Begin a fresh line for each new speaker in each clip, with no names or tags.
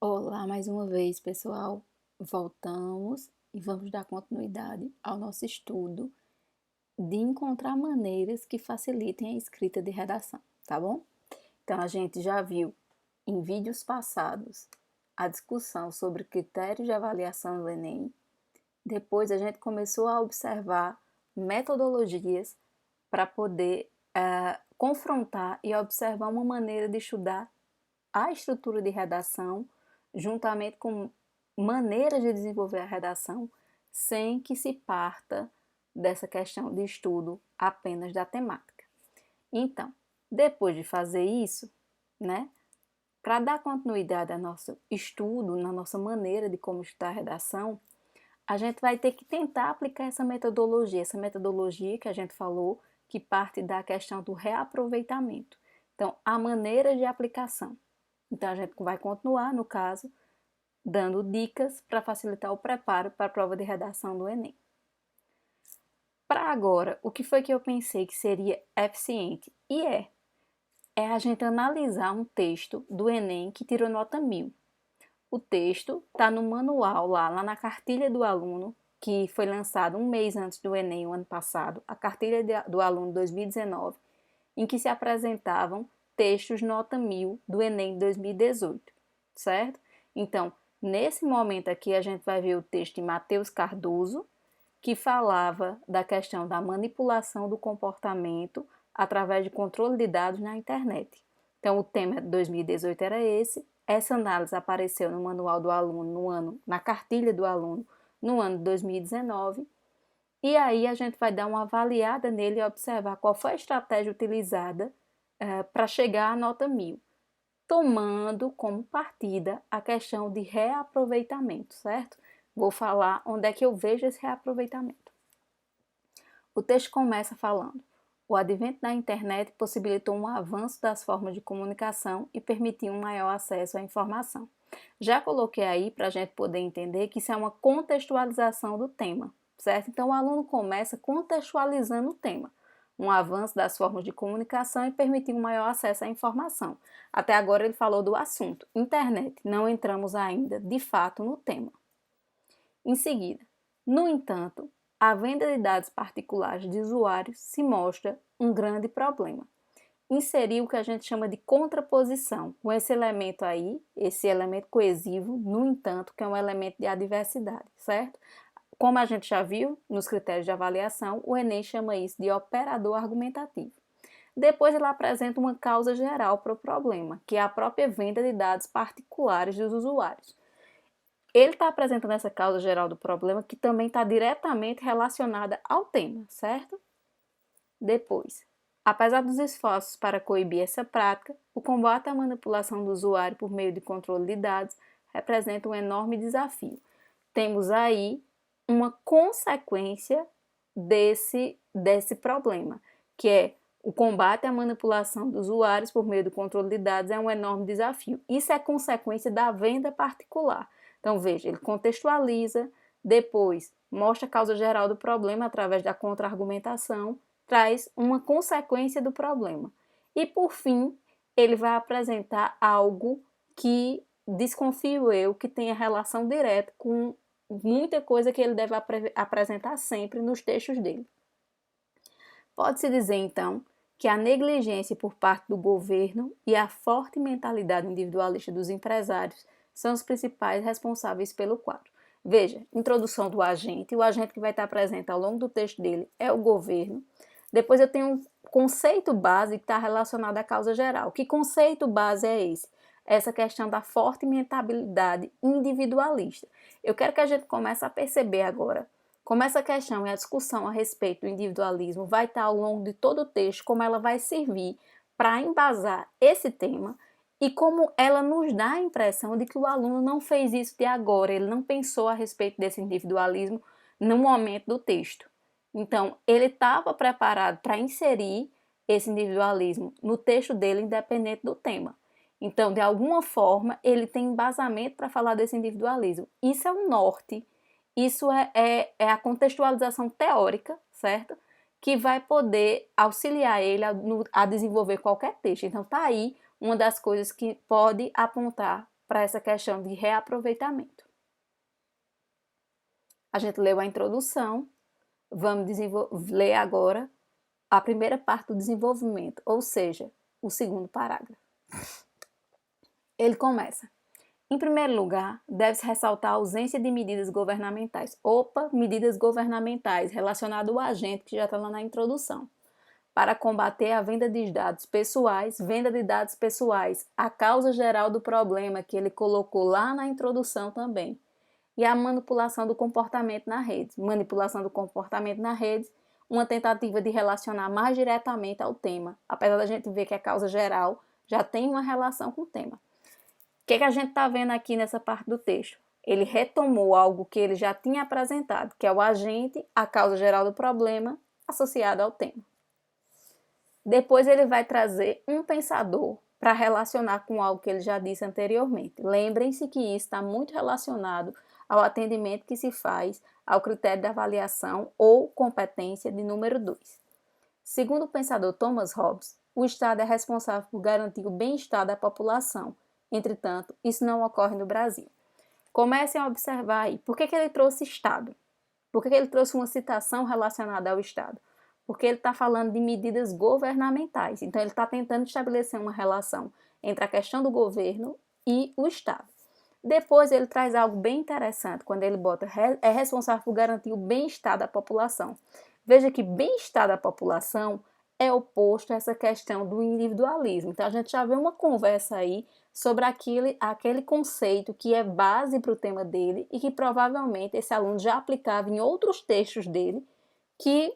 Olá, mais uma vez, pessoal. Voltamos e vamos dar continuidade ao nosso estudo de encontrar maneiras que facilitem a escrita de redação, tá bom? Então, a gente já viu em vídeos passados a discussão sobre critérios de avaliação do Enem. Depois, a gente começou a observar metodologias para poder confrontar e observar uma maneira de estudar a estrutura de redação, juntamente com maneiras de desenvolver a redação, sem que se parta dessa questão de estudo apenas da temática. Então, depois de fazer isso, né, para dar continuidade ao nosso estudo, na nossa maneira de como estudar a redação, a gente vai ter que tentar aplicar essa metodologia que a gente falou, que parte da questão do reaproveitamento. Então, a maneira de aplicação. Então, a gente vai continuar, no caso, dando dicas para facilitar o preparo para a prova de redação do Enem. Para agora, o que foi que eu pensei que seria eficiente? É a gente analisar um texto do Enem que tirou nota 1000. O texto está no manual lá na cartilha do aluno, que foi lançado um mês antes do Enem, o ano passado, a cartilha do aluno 2019, em que se apresentavam textos nota 1000 do Enem 2018, certo? Então, nesse momento aqui, a gente vai ver o texto de Matheus Cardoso, que falava da questão da manipulação do comportamento através de controle de dados na internet. Então, o tema de 2018 era esse. Essa análise apareceu no manual do aluno, na cartilha do aluno, no ano de 2019. E aí a gente vai dar uma avaliada nele e observar qual foi a estratégia utilizada para chegar à nota 1000, tomando como partida a questão de reaproveitamento, certo? Vou falar onde é que eu vejo esse reaproveitamento. O texto começa falando: o advento da internet possibilitou um avanço das formas de comunicação e permitiu um maior acesso à informação. Já coloquei aí para a gente poder entender que isso é uma contextualização do tema, certo? Então, o aluno começa contextualizando o tema. Um avanço das formas de comunicação e permitir um maior acesso à informação. Até agora ele falou do assunto, internet. Não entramos ainda, de fato, no tema. Em seguida, no entanto, a venda de dados particulares de usuários se mostra um grande problema. Inserir o que a gente chama de contraposição, com esse elemento aí, esse elemento coesivo, no entanto, que é um elemento de adversidade, certo? Como a gente já viu nos critérios de avaliação, o Enem chama isso de operador argumentativo. Depois ele apresenta uma causa geral para o problema, que é a própria venda de dados particulares dos usuários. Ele está apresentando essa causa geral do problema, que também está diretamente relacionada ao tema, certo? Depois, apesar dos esforços para coibir essa prática, o combate à manipulação do usuário por meio de controle de dados representa um enorme desafio. Temos aí uma consequência desse problema, que é o combate à manipulação dos usuários por meio do controle de dados é um enorme desafio. Isso é consequência da venda particular. Então, veja, ele contextualiza, depois mostra a causa geral do problema através da contra-argumentação, traz uma consequência do problema. E, por fim, ele vai apresentar algo que, desconfio eu, que tenha relação direta com muita coisa que ele deve apresentar sempre nos textos dele. Pode-se dizer, então, que a negligência por parte do governo e a forte mentalidade individualista dos empresários são os principais responsáveis pelo quadro. Veja, introdução do agente, o agente que vai estar presente ao longo do texto dele é o governo. Depois eu tenho um conceito base que está relacionado à causa geral. Que conceito base é esse? Essa questão da forte mentalidade individualista. Eu quero que a gente comece a perceber agora como essa questão e a discussão a respeito do individualismo vai estar ao longo de todo o texto, como ela vai servir para embasar esse tema e como ela nos dá a impressão de que o aluno não fez isso de agora, ele não pensou a respeito desse individualismo no momento do texto. Então, ele estava preparado para inserir esse individualismo no texto dele, independente do tema. Então, de alguma forma, ele tem embasamento para falar desse individualismo. Isso é o norte, isso é a contextualização teórica, certo? Que vai poder auxiliar ele a desenvolver qualquer texto. Então, está aí uma das coisas que pode apontar para essa questão de reaproveitamento. A gente leu a introdução, vamos ler agora a primeira parte do desenvolvimento, ou seja, o segundo parágrafo. Ele começa: em primeiro lugar, deve-se ressaltar a ausência de medidas governamentais. Medidas governamentais relacionadas ao agente, que já está lá na introdução. Para combater a venda de dados pessoais, a causa geral do problema que ele colocou lá na introdução também. E a manipulação do comportamento na rede. Manipulação do comportamento na rede, uma tentativa de relacionar mais diretamente ao tema. Apesar da gente ver que a causa geral já tem uma relação com o tema. O que a gente está vendo aqui nessa parte do texto? Ele retomou algo que ele já tinha apresentado, que é o agente, a causa geral do problema, associado ao tema. Depois ele vai trazer um pensador para relacionar com algo que ele já disse anteriormente. Lembrem-se que isso está muito relacionado ao atendimento que se faz ao critério de avaliação ou competência de número 2. Segundo o pensador Thomas Hobbes, o Estado é responsável por garantir o bem-estar da população. Entretanto, isso não ocorre no Brasil. Comecem a observar aí. Por que ele trouxe Estado? Por que ele trouxe uma citação relacionada ao Estado? Porque ele está falando de medidas governamentais. Então, ele está tentando estabelecer uma relação entre a questão do governo e o Estado. Depois, ele traz algo bem interessante, quando ele bota é responsável por garantir o bem-estar da população. Veja que bem-estar da população é oposto a essa questão do individualismo. Então, a gente já vê uma conversa aí sobre aquele conceito que é base para o tema dele e que provavelmente esse aluno já aplicava em outros textos dele, que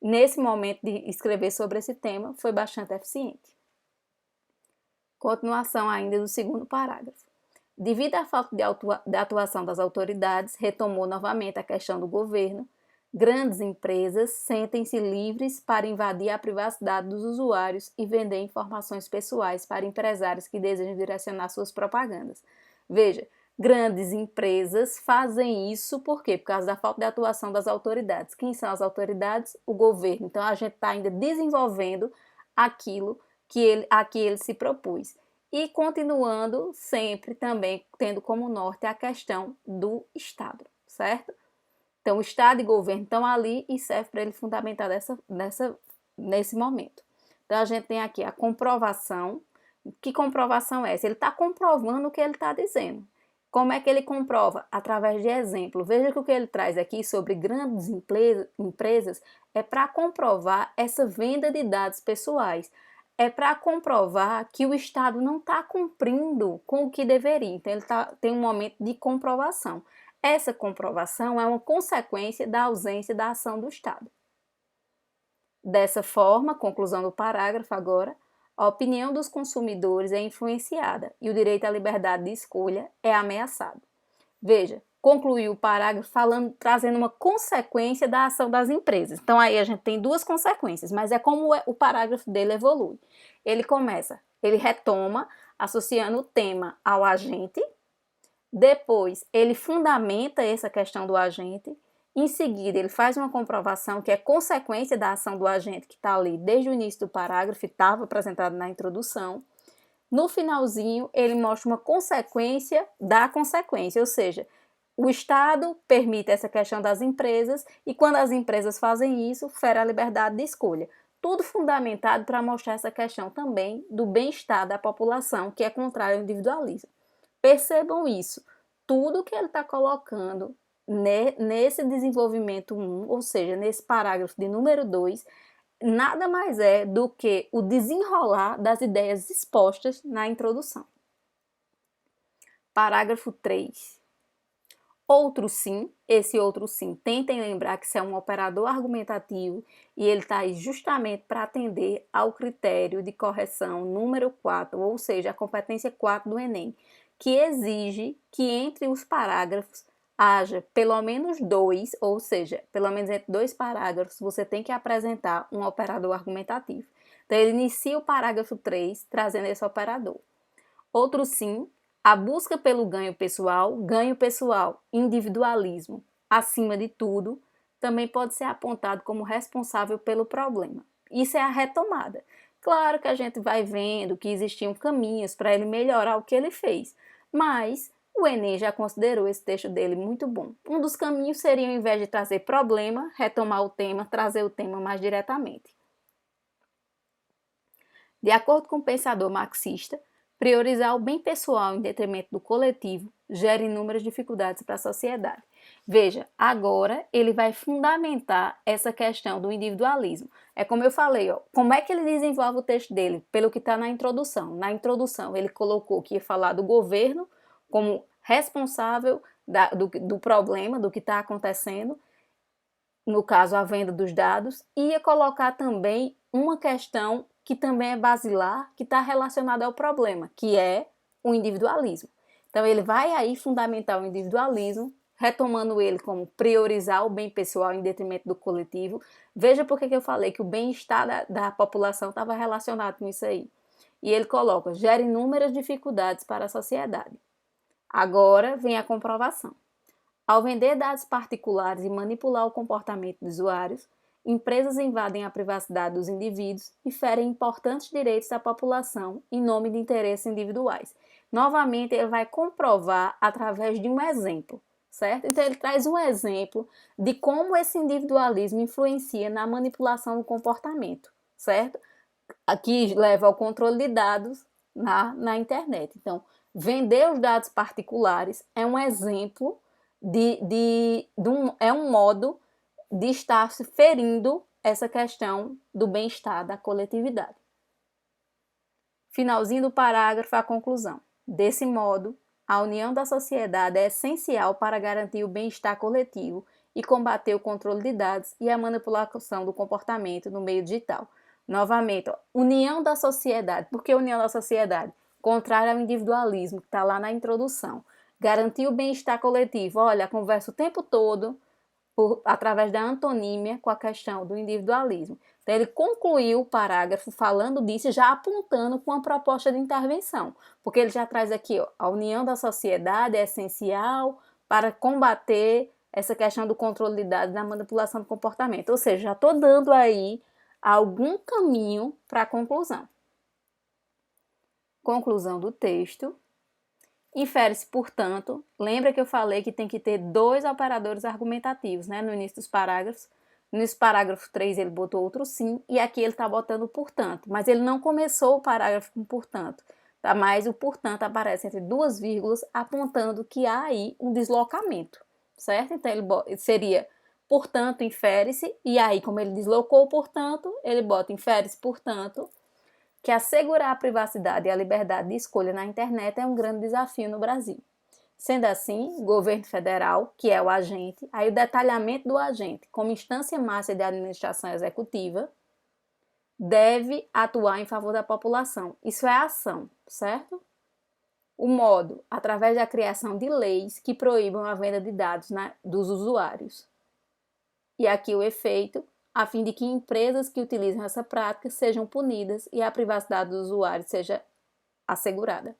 nesse momento de escrever sobre esse tema foi bastante eficiente. Continuação ainda do segundo parágrafo. Devido à falta de atuação das autoridades, retomou novamente a questão do governo, grandes empresas sentem-se livres para invadir a privacidade dos usuários e vender informações pessoais para empresários que desejam direcionar suas propagandas. Veja, grandes empresas fazem isso por quê? Por causa da falta de atuação das autoridades. Quem são as autoridades? O governo. Então, a gente está ainda desenvolvendo aquilo a que ele se propôs. E continuando sempre também tendo como norte a questão do Estado, certo? Então, o Estado e o governo estão ali e serve para ele fundamentar nesse momento. Então, a gente tem aqui a comprovação. Que comprovação é essa? Ele está comprovando o que ele está dizendo. Como é que ele comprova? Através de exemplo. Veja que o que ele traz aqui sobre grandes empresas é para comprovar essa venda de dados pessoais. É para comprovar que o Estado não está cumprindo com o que deveria. Então, ele tem um momento de comprovação. Essa comprovação é uma consequência da ausência da ação do Estado. Dessa forma, conclusão do parágrafo agora, a opinião dos consumidores é influenciada e o direito à liberdade de escolha é ameaçado. Veja, concluiu o parágrafo trazendo uma consequência da ação das empresas. Então, aí a gente tem duas consequências, mas é como o parágrafo dele evolui. Ele retoma, associando o tema ao agente, depois ele fundamenta essa questão do agente, em seguida ele faz uma comprovação que é consequência da ação do agente que está ali desde o início do parágrafo, estava apresentado na introdução. No finalzinho, ele mostra uma consequência da consequência, ou seja, o Estado permite essa questão das empresas e quando as empresas fazem isso, fere a liberdade de escolha. Tudo fundamentado para mostrar essa questão também do bem-estar da população, que é contrário ao individualismo. Percebam isso, tudo que ele está colocando nesse desenvolvimento 1, ou seja, nesse parágrafo de número 2, nada mais é do que o desenrolar das ideias expostas na introdução. Parágrafo 3. Outro sim, esse outro sim, tentem lembrar que isso é um operador argumentativo e ele está aí justamente para atender ao critério de correção número 4, ou seja, a competência 4 do Enem, que exige que entre os parágrafos haja pelo menos 2, ou seja, pelo menos entre 2 parágrafos você tem que apresentar um operador argumentativo. Então, ele inicia o parágrafo 3 trazendo esse operador. Outro sim, a busca pelo ganho pessoal, individualismo, acima de tudo, também pode ser apontado como responsável pelo problema. Isso é a retomada. Claro que a gente vai vendo que existiam caminhos para ele melhorar o que ele fez, Mas o Enem já considerou esse texto dele muito bom. Um dos caminhos seria, ao invés de trazer problema, retomar o tema, trazer o tema mais diretamente. De acordo com o pensador marxista, priorizar o bem pessoal em detrimento do coletivo gera inúmeras dificuldades para a sociedade. Veja, agora ele vai fundamentar essa questão do individualismo. É como eu falei, ó, como é que ele desenvolve o texto dele? Pelo que está na introdução. Na introdução, ele colocou que ia falar do governo como responsável do problema, do que está acontecendo, no caso, a venda dos dados, e ia colocar também uma questão que também é basilar, que está relacionada ao problema, que é o individualismo. Então, ele vai aí fundamentar o individualismo, retomando ele como priorizar o bem pessoal em detrimento do coletivo. Veja por que eu falei que o bem-estar da população estava relacionado com isso aí. E ele coloca, gera inúmeras dificuldades para a sociedade. Agora vem a comprovação. Ao vender dados particulares e manipular o comportamento dos usuários, empresas invadem a privacidade dos indivíduos e ferem importantes direitos da população em nome de interesses individuais. Novamente, ele vai comprovar através de um exemplo, certo? Então, ele traz um exemplo de como esse individualismo influencia na manipulação do comportamento, certo? Aqui leva ao controle de dados na internet. Então, vender os dados particulares é um exemplo é um modo de estar se ferindo essa questão do bem-estar da coletividade. Finalzinho do parágrafo, a conclusão. Desse modo, a união da sociedade é essencial para garantir o bem-estar coletivo e combater o controle de dados e a manipulação do comportamento no meio digital. Novamente, ó, união da sociedade. Por que união da sociedade? Contrário ao individualismo, que está lá na introdução. Garantir o bem-estar coletivo. Olha, conversa o tempo todo através da antonímia com a questão do individualismo. Então, ele concluiu o parágrafo falando disso, já apontando com uma proposta de intervenção, porque ele já traz aqui, ó, a união da sociedade é essencial para combater essa questão do controle de dados, da manipulação do comportamento. Ou seja, já estou dando aí algum caminho para a conclusão. Conclusão do texto. Infere-se, portanto, lembra que eu falei que tem que ter dois operadores argumentativos, né, no início dos parágrafos. Nesse parágrafo 3 ele botou outro sim, e aqui ele está botando portanto, mas ele não começou o parágrafo com portanto, tá? Mas o portanto aparece entre duas vírgulas, apontando que há aí um deslocamento, certo? Então ele seria, portanto, infere-se, e aí como ele deslocou portanto, ele bota infere-se, portanto, que assegurar a privacidade e a liberdade de escolha na internet é um grande desafio no Brasil. Sendo assim, o governo federal, que é o agente, aí o detalhamento do agente como instância máxima de administração executiva, deve atuar em favor da população. Isso é a ação, certo? O modo, através da criação de leis que proíbam a venda de dados dos usuários. E aqui o efeito, a fim de que empresas que utilizam essa prática sejam punidas e a privacidade do usuário seja assegurada.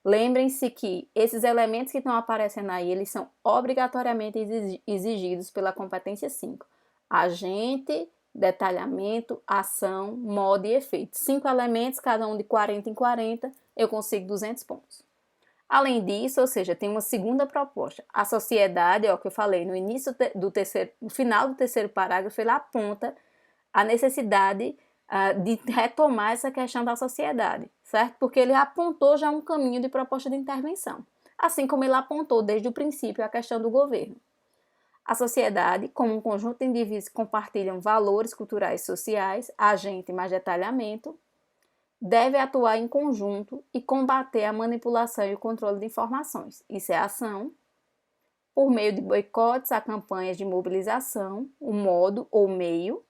Lembrem-se que esses elementos que estão aparecendo aí, eles são obrigatoriamente exigidos pela competência 5. Agente, detalhamento, ação, modo e efeito. 5 elementos, cada um de 40 em 40, eu consigo 200 pontos. Além disso, ou seja, tem uma segunda proposta. A sociedade, ó, que eu falei no início no final do terceiro parágrafo, ele aponta a necessidade de retomar essa questão da sociedade, certo? Porque ele apontou já um caminho de proposta de intervenção, assim como ele apontou desde o princípio a questão do governo. A sociedade, como um conjunto de indivíduos que compartilham valores culturais e sociais, agente mais detalhamento, deve atuar em conjunto e combater a manipulação e o controle de informações. Isso é ação, por meio de boicotes a campanhas de mobilização, o modo ou meio,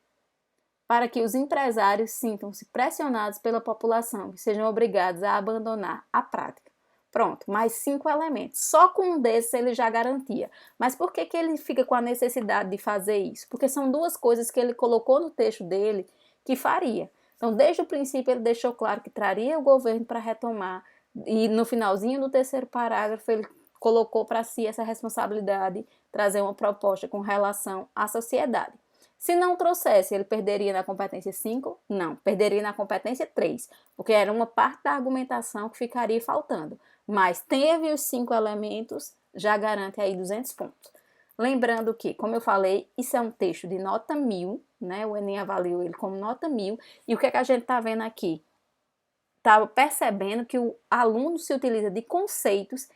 para que os empresários sintam-se pressionados pela população e sejam obrigados a abandonar a prática. Pronto, mais 5 elementos. Só com um desses ele já garantia. Mas por que ele fica com a necessidade de fazer isso? Porque são duas coisas que ele colocou no texto dele que faria. Então, desde o princípio, ele deixou claro que traria o governo para retomar, e no finalzinho do terceiro parágrafo, ele colocou para si essa responsabilidade, trazer uma proposta com relação à sociedade. Se não trouxesse, ele perderia na competência 5? Não, perderia na competência 3, porque era uma parte da argumentação que ficaria faltando. mas teve os 5 elementos, já garante aí 200 pontos. Lembrando que, como eu falei, isso é um texto de nota 1000, né? O Enem avaliou ele como nota 1000. E o que é que a gente está vendo aqui? Está percebendo que o aluno se utiliza de conceitos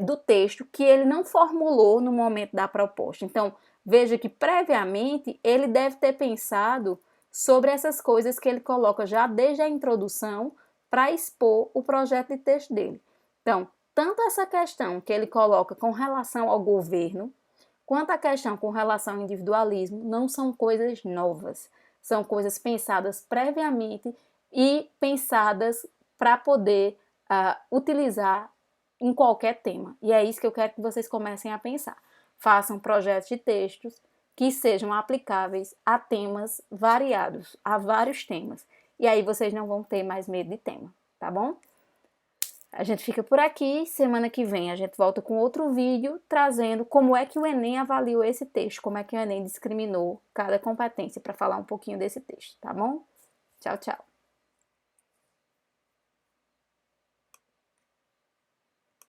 do texto que ele não formulou no momento da proposta. Então, veja que previamente ele deve ter pensado sobre essas coisas que ele coloca já desde a introdução para expor o projeto de texto dele. Então, tanto essa questão que ele coloca com relação ao governo, quanto a questão com relação ao individualismo, não são coisas novas, são coisas pensadas previamente e pensadas para poder utilizar em qualquer tema. E é isso que eu quero que vocês comecem a pensar. Façam projetos de textos que sejam aplicáveis a temas variados, a vários temas. E aí vocês não vão ter mais medo de tema, tá bom? A gente fica por aqui, semana que vem a gente volta com outro vídeo trazendo como é que o Enem avaliou esse texto, como é que o Enem discriminou cada competência para falar um pouquinho desse texto, tá bom? Tchau, tchau!